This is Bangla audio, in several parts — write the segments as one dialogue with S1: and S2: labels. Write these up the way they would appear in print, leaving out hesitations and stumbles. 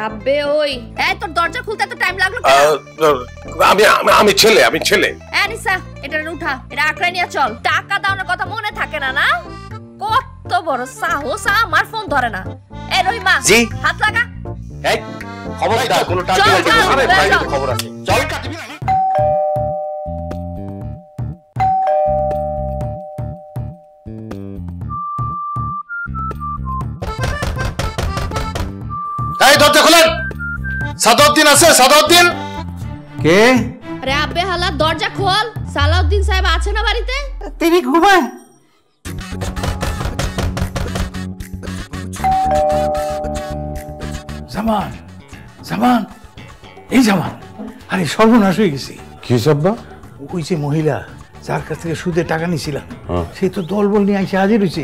S1: আব্বে ওই তোর দরজা খুলতে এত টাইম লাগলো
S2: কেন? আমি ছেলে।
S1: নিসা এটা উঠা, এটা আঁকড়ে নিয়ে চল। টাকা দাওয়ার কথা মনে থাকে না না? কত বড় সাহস, আমার ফোন ধরে না। রহিমা
S2: জি
S1: হাত লাগা।
S2: খবরদার কোনো টাকা খবর আছে। চল কাটবি না। দরজা খোলেন। সাদাউদ্দিন আছে? সাদাউদ্দিন
S3: কে?
S1: আরে আব্বে হালা দরজা খোল। সালাউদ্দিন সাহেব আছে না বাড়িতে?
S3: তিনি ঘুমায়। জামান জামান এই জামান, আরে সর্বনাশ হয়ে গেছে।
S2: কি সব্বা?
S3: ওই যে মহিলা যার কাছ থেকে সুদে টাকা নিয়েছিলাম, সেই তো দলবল নিয়ে এসে হাজির হয়েছে।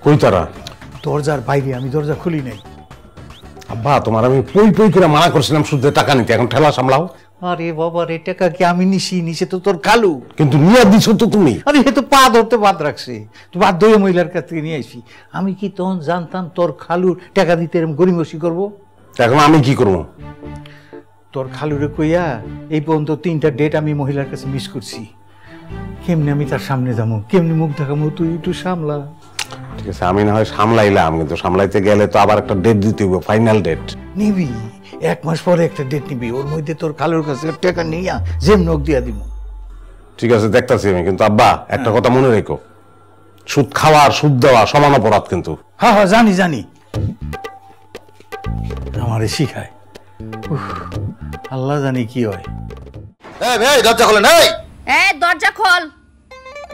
S2: কই তারা?
S3: দরজার বাইরে, আমি দরজা খুলি নাই।
S2: আব্বা তোমার আমি পই করে মানা করছিলাম সুদে টাকা নিতে, এখন ঠেলা সামলাও।
S3: আরে বাবা রে, টাকা কি আমি নিছি তো তোর কালু।
S2: কিন্তু নিয়ে দিছো তো তুমি।
S3: আরে হে তো পা ধরতে বাদ রাখছে, তো বাধ্য হয়ে মহিলার কাছ থেকে নিয়ে আসি। আমি কি তখন জানতাম তোর খালুর টাকা দিতে এরকম গরিমসি করবো?
S2: এখন আমি কি করবো?
S3: তোর খালুরে কইয়া এই পর্যন্ত 3টা ডেট আমি মহিলার কাছে মিস করছি। কেমনি আমি তার সামনে যাবো, কেমনি মুখ দেখাবো? তুই একটু সামলা।
S2: ঠিক আছে, আমি না হয় সামলাইলাম, কিন্তু সামলাইতে গেলে তো আবার একটা ডেট দিতে হবে, ফাইনাল ডেট
S3: নিবি। 1 মাস পরে একটা ডেট নিবি, ওর মধ্যে তোর খালুর কাছে টাকা নিয়ে যেম নখ দিয়া দিব।
S2: ঠিক আছে, দেখতাছি আমি। কিন্তু আব্বা একটা কথা মনে রেখো, সুদ খাওয়া আর সুদ দেওয়া সমান অপরাধ কিন্তু।
S3: হ্যাঁ জানি আমারে শিখায়। আল্লাহ জানি কি হয়।
S2: দরজা খোলেন।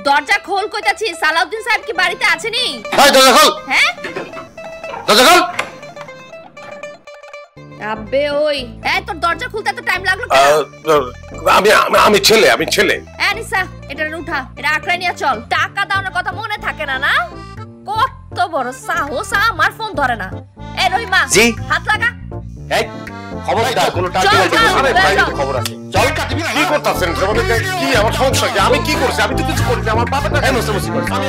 S1: দরজা খোল কইতাছি। সালাউদ্দিন সাহেব কি বাড়িতে আছেনি?
S2: দরজা খোল। দরজা খোল।
S1: আব্বে ওই তোর দরজা খুলতে এত টাইম লাগলো কেন?
S2: আমি ছেলে।
S1: নিসা এটা উঠা, এটা আঁকড়ে নিয়ে চল। টাকা দাওয়ার কথা মনে থাকে না না? কত বড় সাহস, আমার ফোন ধরে না। রহিমা
S2: জি
S1: হাত লাগা।
S2: খবরদার কোনো টাকা খবর আছে। চল কাটবি না। কি করতেছেন? কি আমার সমস্যা কি? আমি কি করছি? আমি তো কিছু করিনি। আমার বাবা টাকা নষ্ট করছি। আমি